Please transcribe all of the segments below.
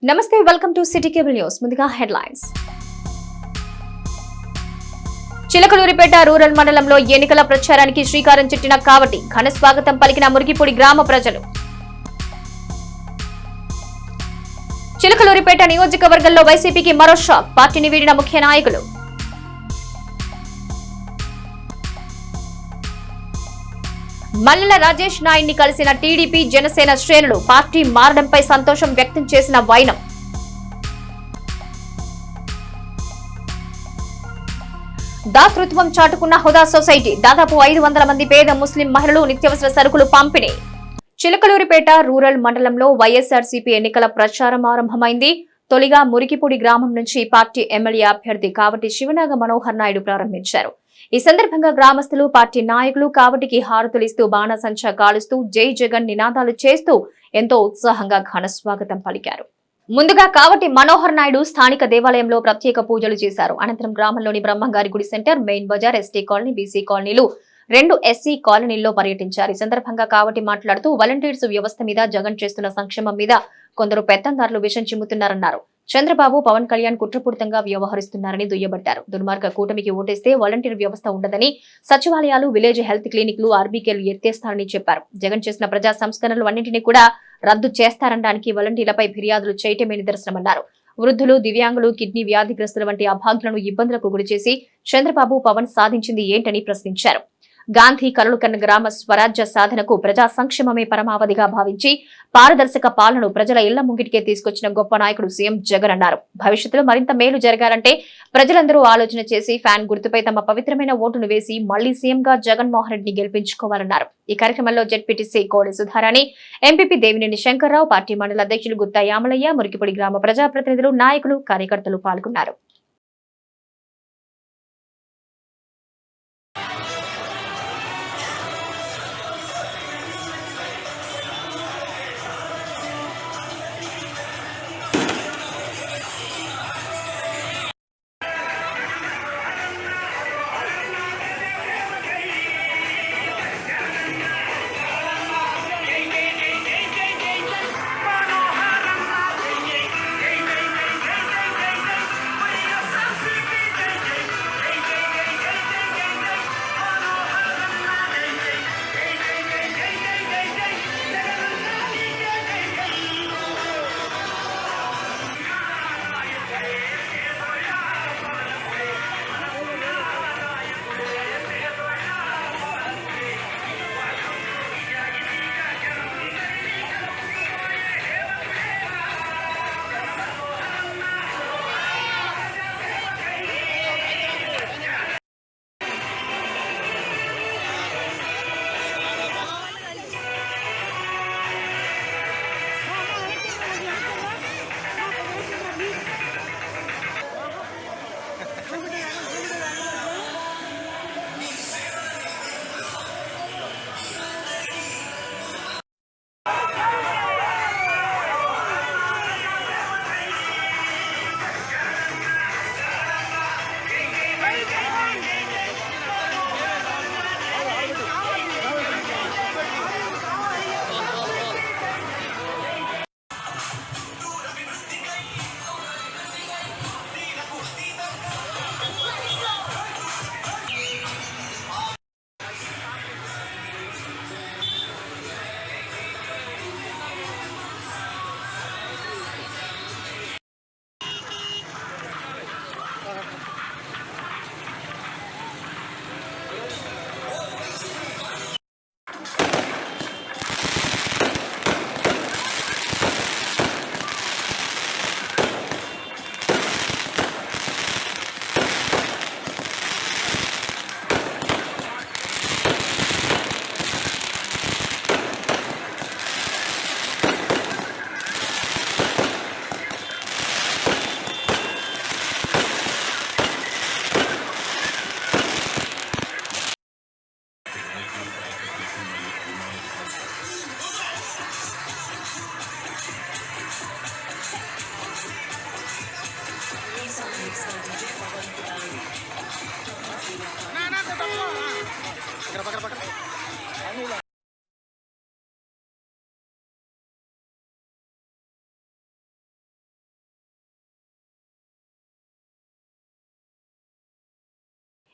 నమస్తే welcome to city cable news. ముందుగా headlines. Chilakaluripet rural మండలంలో ఎన్నికల ప్రచారానికి శ్రీకారం చుట్టిన కాబట్టి ఘన స్వాగతం పలికిన మురికిపూడి గ్రామ ప్రజలు. చిలకలూరిపేట నియోజకవర్గంలో వైసీపీకి మరో షాక్, పార్టీని వీడిన ముఖ్య నాయకులు. మల్లెల రాజేష్ నాయుడిని కలిసిన టీడీపీ జనసేన శ్రేణులు, పార్టీ మారడంపై సంతోషం వ్యక్తం చేసిన వైనం. దాతృత్వం చాటుకున్న హుదా సొసైటీ, దాదాపు 500 మంది పేద ముస్లిం మహిళలు నిత్యావసర సరుకులు పంపిణీ. చిలకలూరిపేట రూరల్ మండలంలో వైఎస్ఆర్సీపీ ఎన్నికల ప్రచారం ఆరంభమైంది. తొలిగా మురికిపూడి గ్రామం నుంచి పార్టీ ఎమ్మెల్యే అభ్యర్థి కావటి శివనాగ మనోహర్ నాయుడు ప్రారంభించారు. ఈ సందర్భంగా గ్రామస్తులు, పార్టీ నాయకులు కావటికి హారతులిస్తూ, బాణసంచా కాలుస్తూ, జై జగన్ నినాదాలు చేస్తూ ఎంతో ఉత్సాహంగా ఘన స్వాగతం పలికారు. ముందుగా కావటి మనోహర్ నాయుడు స్థానిక దేవాలయంలో ప్రత్యేక పూజలు చేశారు. అనంతరం గ్రామంలోని బ్రహ్మంగారి గుడి సెంటర్, మెయిన్ బజార్, ఎస్టీ కాలనీ, బీసీ కాలనీలు, 2 ఎస్సీ కాలనీల్లో పర్యటించారు. ఈ సందర్భంగా కావటి మాట్లాడుతూ వాలంటీర్స్ వ్యవస్థ మీద, జగన్ చేస్తున్న సంక్షేమం మీద కొందరు పెత్తందారులు విషం చిమ్ముతున్నారన్నారు. చంద్రబాబు, పవన్ కళ్యాణ్ కుట్రపూరితంగా వ్యవహరిస్తున్నారని దుయ్యబట్టారు. దుర్మార్గ కూటమికి ఓటేస్తే వాలంటీర్ వ్యవస్థ ఉండదని, సచివాలయాలు, విలేజ్ హెల్త్ క్లినిక్లు, ఆర్బీకేలు ఎత్తేస్తారని చెప్పారు. జగన్ చేసిన ప్రజా సంస్కరణలు అన్నింటినీ కూడా రద్దు చేస్తారనడానికి వాలంటీర్లపై ఫిర్యాదులు చేయటమే నిదర్శనమన్నారు. వృద్ధులు, దివ్యాంగులు, కిడ్నీ వ్యాధిగ్రస్తుల వంటి అభాగ్యులను ఇబ్బందులకు గురిచేసి చంద్రబాబు, పవన్ సాధించింది ఏంటని ప్రశ్నించారు. గాంధీ కలలు కన్న గ్రామ స్వరాజ్య సాధనకు ప్రజా సంక్షేమమే పరమావధిగా భావించి పారదర్శక పాలనను ప్రజల ఇళ్ల ముంగిటికే తీసుకొచ్చిన గొప్ప నాయకుడు సీఎం జగన్ అన్నారు. భవిష్యత్తులో మరింత మేలు జరగాలంటే ప్రజలందరూ ఆలోచన చేసి ఫ్యాన్ గుర్తుపై తమ పవిత్రమైన ఓటును వేసి మళ్లీ సీఎంగా జగన్మోహన్ రెడ్డిని గెలిపించుకోవాలన్నారు. ఈ కార్యక్రమంలో జెడ్పీటీసీ కోడి సుధారాణి, ఎంపీపీ దేవినేని శంకర్రావు, పార్టీ మండల అధ్యక్షులు గుత్తా యామలయ్య, మురికిపూడి గ్రామ ప్రజాప్రతినిధులు, నాయకులు, కార్యకర్తలు పాల్గొన్నారు.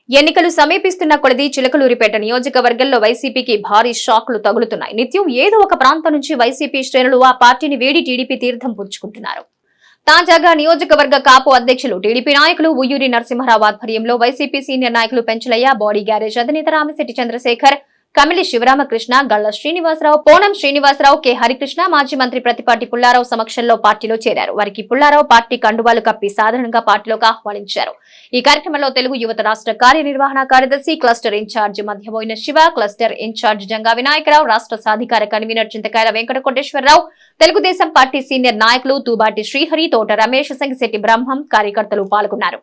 ఎన్నికలు సమీపిస్తున్న కొలది చిలకలూరిపేట నియోజకవర్గంలో వైసీపీకి భారీ షాక్లు తగులుతున్నాయి. నిత్యం ఏదో ఒక ప్రాంతం నుంచి వైసీపీ శ్రేణులు ఆ పార్టీని వీడి టీడీపీ తీర్థం పుచ్చుకుంటున్నారు. తాజాగా నియోజకవర్గ కాపు అధ్యక్షులు టీడీపీ నాయకులు ఉయ్యూరి నరసింహరావు ఆధ్వర్యంలో వైసీపీ సీనియర్ నాయకులు పెంచలయ్య, బాడీ గ్యారేజ్ అధినేత రామిశెట్టి చంద్రశేఖర్, కమిలి శివరామకృష్ణ, గళ్ల శ్రీనివాసరావు, పోనం శ్రీనివాసరావు, కె హరికృష్ణ, మాజీ మంత్రి ప్రతిపాటి పుల్లారావు సమక్షంలో పార్టీలో చేరారు. వారికి పుల్లారావు పార్టీ కండువాలు కప్పి సాధారణంగా పార్టీలోకి ఆహ్వానించారు. ఈ కార్యక్రమంలో తెలుగు యువత రాష్ట్ర కార్యనిర్వహణ కార్యదర్శి, cluster in charge Madhyaboina Siva, cluster in charge Janga Vinayakarao, రాష్ట్ర సాధికార convener Chinthakayala Venkata Koteswararao, Telugu Desam party senior నాయకులు తూబాటి శ్రీహరి, తోట రమేష్, సంగిశెట్టి బ్రహ్మం కార్యకర్తలు పాల్గొన్నారు.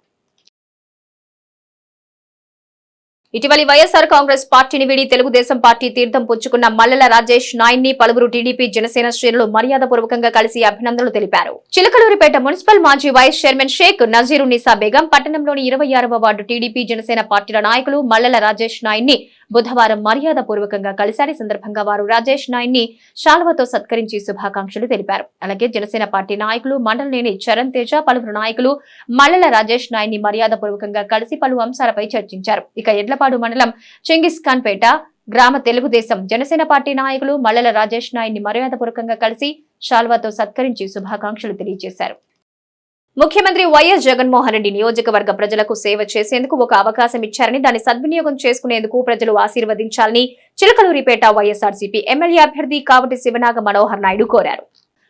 ఇటీవలి వైఎస్ఆర్ కాంగ్రెస్ పార్టీని వీడి తెలుగుదేశం పార్టీ తీర్థం పుచ్చుకున్న మల్లెల రాజేష్ నాయన్ని పలువురు టీడీపీ జనసేన శ్రేణులు మర్యాదపూర్వకంగా కలిసి అభినందనలు తెలిపారు. చిలకలూరిపేట మున్సిపల్ మాజీ వైస్ చైర్మన్ షేక్ నజీరునిసా బేగం, పట్టణంలోని 26వ వార్డు టీడీపీ జనసేన పార్టీల నాయకులు మల్లెల రాజేష్ నాయన్ని బుధవారం మర్యాదపూర్వకంగా కలిశారు. ఈ సందర్భంగా వారు రాజేష్ నాయన్ని శాల్వతో సత్కరించి శుభాకాంక్షలు తెలిపారు. అలాగే జనసేన పార్టీ నాయకులు మండలనేని చరణ్ తేజ, పలువురు నాయకులు మల్లెల రాజేష్ నాయన్ని మర్యాదపూర్వకంగా కలిసి పలు అంశాలపై చర్చించారు. ఇక ఎడ్లపాడు మండలం చెంగిస్ ఖాన్ పేట గ్రామ తెలుగుదేశం జనసేన పార్టీ నాయకులు మల్లెల రాజేష్ నాయన్ని మర్యాదపూర్వకంగా కలిసి శాల్వాతో సత్కరించి శుభాకాంక్షలు తెలియజేశారు. ముఖ్యమంత్రి వైఎస్ జగన్మోహన్ రెడ్డి నియోజకవర్గ ప్రజలకు సేవ చేసేందుకు ఒక అవకాశం ఇచ్చారని, దాన్ని సద్వినియోగం చేసుకునేందుకు ప్రజలు ఆశీర్వదించాలని చిలకలూరిపేట వైఎస్ఆర్సీపీ ఎమ్మెల్యే అభ్యర్థి కావటి శివనాగ మనోహర్ నాయుడు కోరారు.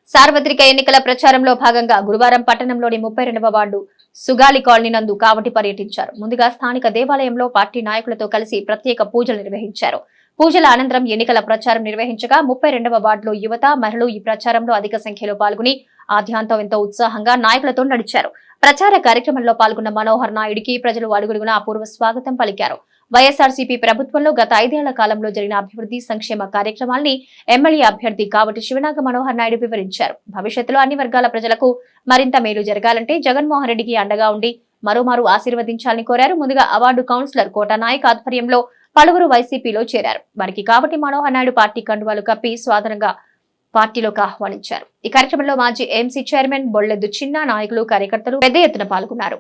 సార్వత్రిక ఎన్నికల ప్రచారంలో భాగంగా గురువారం పట్టణంలోని 32వ వార్డు సుగాలి కాలనీ నందు కావటి పర్యటించారు. ముందుగా స్థానిక దేవాలయంలో పార్టీ నాయకులతో కలిసి ప్రత్యేక పూజలు నిర్వహించారు. పూజల అనంతరం ఎన్నికల ప్రచారం నిర్వహించగా 32వ వార్డులో యువత, మహిళలు ఈ ప్రచారంలో అధిక సంఖ్యలో పాల్గొని ఆద్యాంతం ఎంతో ఉత్సాహంగా నాయకులతో నడిచారు. ప్రచార కార్యక్రమంలో పాల్గొన్న మనోహర్ నాయుడికి ప్రజలు అడుగడుగునా అపూర్వ స్వాగతం పలికారు. వైఎస్ఆర్సీపీ ప్రభుత్వంలో గత 5 ఏళ్ల కాలంలో జరిగిన అభివృద్ధి సంక్షేమ కార్యక్రమాల్ని ఎమ్మెల్యే అభ్యర్థి కావటి శివనాగ మనోహర్ నాయుడు వివరించారు. భవిష్యత్తులో అన్ని వర్గాల ప్రజలకు మరింత మేలు జరగాలంటే జగన్మోహన్ రెడ్డికి అండగా ఉండి మరోమారు ఆశీర్వదించాలని కోరారు. ముందుగా అవార్డు కౌన్సిలర్ కోట నాయక్ ఆధ్వర్యంలో పలువురు వైసీపీలో చేరారు. వారికి కావటి మనోహర్ నాయుడు పార్టీ కండువాలు కప్పి స్వాగతంగా పార్టీలోకి ఆహ్వానించారు. ఈ కార్యక్రమంలో మాజీ ఎంసీ చైర్మన్ బొళ్లెద్దు చిన్న, నాయకులు, కార్యకర్తలు పెద్ద ఎత్తున పాల్గొన్నారు.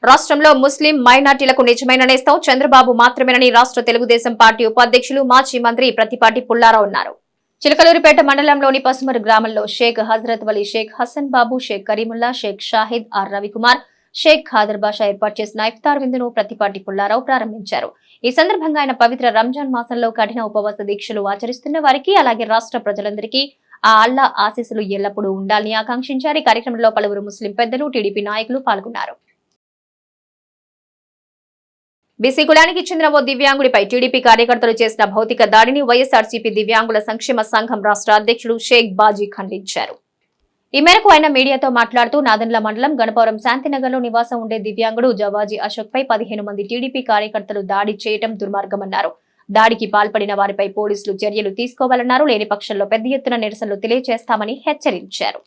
రాష్ట్రంలో ముస్లిం మైనార్టీలకు నిజమైన నేస్తం చంద్రబాబు మాత్రమేనని రాష్ట్ర తెలుగుదేశం పార్టీ ఉపాధ్యక్షులు, మాజీ మంత్రి ప్రతిపాటి పుల్లారావు అన్నారు. చిలకలూరిపేట మండలంలోని పసుమరు గ్రామంలో షేక్ హజరత్ వలీ, షేక్ హసన్ బాబు, షేక్ కరీముల్లా, షేక్ షాహిద్, ఆర్ రవికుమార్, షేక్ ఖాదర్ బాషా ఏర్పాటు చేసిన ఇఫ్తార్ విందును ప్రతిపాటి పుల్లారావు ప్రారంభించారు. ఈ సందర్భంగా ఆయన పవిత్ర రంజాన్ మాసంలో కఠిన ఉపవాస దీక్షలు ఆచరిస్తున్న వారికి, అలాగే రాష్ట్ర ప్రజలందరికీ ఆ అల్లా ఆశీస్సులు ఎల్లప్పుడూ ఉండాలని ఆకాంక్షించారు. ఈ కార్యక్రమంలో పలువురు ముస్లిం పెద్దలు, టీడీపీ నాయకులు పాల్గొన్నారు. బీసీ కులానికి చెందిన ఓ దివ్యాంగుడిపై టీడీపీ కార్యకర్తలు చేసిన భౌతిక దాడిని వైఎస్ఆర్సీపీ దివ్యాంగుల సంక్షేమ సంఘం రాష్ట్ర అధ్యక్షుడు షేక్ బాజీ ఖండించారు. ఈ మేరకు ఆయన మీడియాతో మాట్లాడుతూ నాదెండ్ల మండలం గణపవరం శాంతినగర్ లో నివాసం ఉండే దివ్యాంగుడు జవాజీ అశోక్ పై 15 మంది టీడీపీ కార్యకర్తలు దాడి చేయడం దుర్మార్గమన్నారు. దాడికి పాల్పడిన వారిపై పోలీసులు చర్యలు తీసుకోవాలన్నారు. లేని పక్షంలో పెద్ద ఎత్తున నిరసనలు తెలియజేస్తామని హెచ్చరించారు.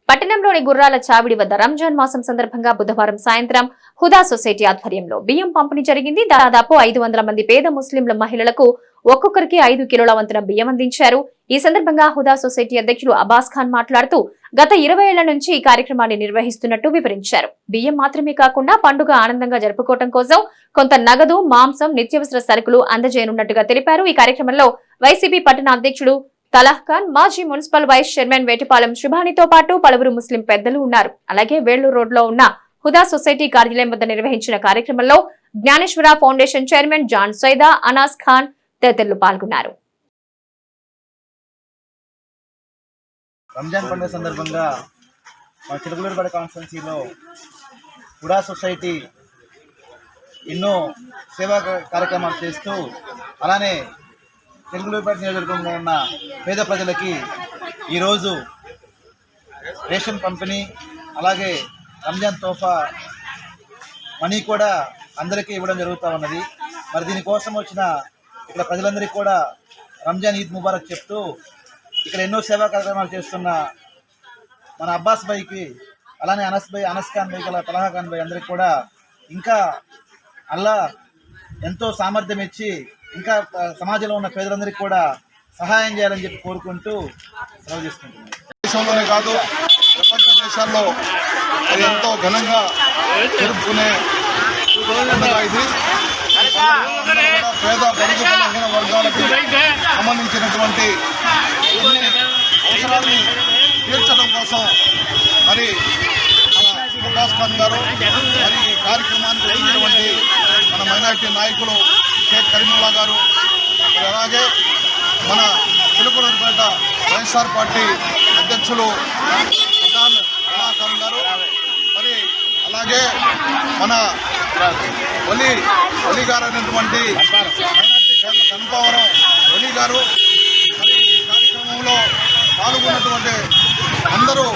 పట్టణంలోని గుర్రాల చావిడి వద్ద రంజాన్ మాసం సందర్భంగా బుధవారం సాయంత్రం హుదా సొసైటీ ఆధ్వర్యంలో బియ్యం పంపిణీ జరిగింది. దాదాపు 500 మంది పేద ముస్లింల మహిళలకు ఒక్కొక్కరికి 5 కిలోల వంతున బియ్యం అందించారు. ఈ సందర్భంగా హుదా సొసైటీ అధ్యక్షుడు అబ్బాస్ ఖాన్ మాట్లాడుతూ గత 20 ఏళ్ల నుంచి ఈ కార్యక్రమాన్ని నిర్వహిస్తున్నట్టు వివరించారు. బియ్యం మాత్రమే కాకుండా పండుగ ఆనందంగా జరుపుకోవడం కోసం కొంత నగదు, మాంసం, నిత్యావసర సరుకులు అందజేయనున్నట్టుగా తెలిపారు. ఈ కార్యక్రమంలో వైసీపీ పట్టణ అధ్యక్షుడు తలాహ్ ఖాన్, మాజీ మున్సిపల్ వైస్ చైర్మన్ వేటిపాలెం శుభానితో పాటు పలువురు ముస్లిం పెద్దలు ఉన్నారు. అలాగే వేళ్లూరు రోడ్లో ఉన్న హుదా సొసైటీ కార్యాలయం వద్ద నిర్వహించిన కార్యక్రమంలో Jnaneswara foundation chairman John Saida, Anas Khan తదితరులు పాల్గొన్నారు. రంజాన్ పండుగ సందర్భంగా మా చిలుకలూరుపేట కాన్స్టిట్యున్సీలో హుడా సొసైటీ ఎన్నో సేవా కార్యక్రమాలు చేస్తూ అలానే చిలుకలూరుపేట నియోజకవర్గంలో ఉన్న పేద ప్రజలకి ఈరోజు రేషన్ పంపిణీ అలాగే రంజాన్ తోఫా మనీ కూడా అందరికీ ఇవ్వడం జరుగుతూ ఉన్నది. మరి దీనికోసం వచ్చిన ఇక్కడ ప్రజలందరికీ కూడా రంజాన్ ఈద్ ముబారక్ చెప్తూ ఇక్కడ ఎన్నో సేవా కార్యక్రమాలు చేస్తున్న మన అబ్బాస్ భాయ్కి అలానే అనస్ ఖాన్ భాయ్ తలహా ఖాన్ భాయ్ అందరికీ కూడా ఇంకా అల్లా ఎంతో సామర్థ్యం ఇచ్చి ఇంకా సమాజంలో ఉన్న పేదలందరికీ కూడా సహాయం చేయాలని చెప్పి కోరుకుంటూ సెలవు చేసుకుంటున్నాను. దేశంలోనే కాదు ప్రపంచ దేశాల్లో అది ఎంతో ఘనంగా జరుపుకునే పండుగ ఇది. పేద బడుగు బలహీన వర్గాలకు సంబంధించినటువంటి కొన్ని అవసరాన్ని తీర్చడం కోసం మరి మన అబ్బాస్ ఖాన్ గారు మరి ఈ కార్యక్రమానికి వచ్చినటువంటి మన మైనారిటీ నాయకులు షేక్ కరీముల్లా గారు, మరి అలాగే మన చిలుకలూరుపేట వైఎస్ఆర్ పార్టీ అధ్యక్షులు ప్రధాన్ కళాకారు గారు, మరి అలాగే మన ఒలి గారు అయినటువంటి మైనార్టీ గణపవరం ఒలి గారు, మరి ఈ కార్యక్రమంలో పాల్గొన్నటువంటి అందరూ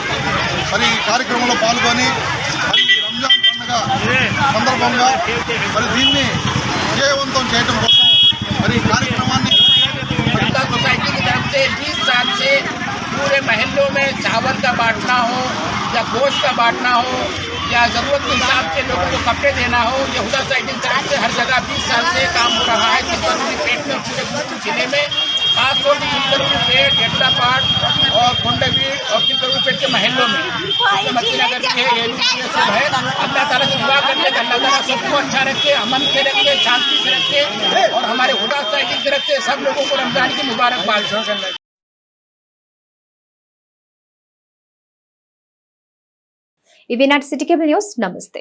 మరి ఈ కార్యక్రమంలో పాల్గొని మరి ఈ రంజాన్ పండుగ సందర్భంగా మరి దీన్ని విజయవంతం చేయడం కోసం మరి ఈ కార్యక్రమాన్ని सोसाइटी की तरफ से 20 साल से पूरे महल्लों में चावल का बांटना हो या गोश्त का बांटना हो या ज़रूरत के हिसाब से लोगों को कपड़े देना हो, ये हुदा सोसाइटी की तरफ से हर जगह 20 साल से काम हो रहा है। चिलकलूरीपेट में पूरे गुंटूर जिले में खासतौर से चिलकलूरीपेट, जेठलापाट और कुंडवीर और चिलकलूरीपेट के महल्लों में मक्कीनगर के ये सब है। अल्लाह ताला से दुआ करते हैं अल्लाह ताला सबको अच्छा रखे, अमन से रखे, शांति से रखे और हमारे हुदा सोसाइटी की तरफ से सब लोगों को रमजान की मुबारकबाद। ఇవి నాటి సిటీ కేబుల్ న్యూస్. నమస్తే.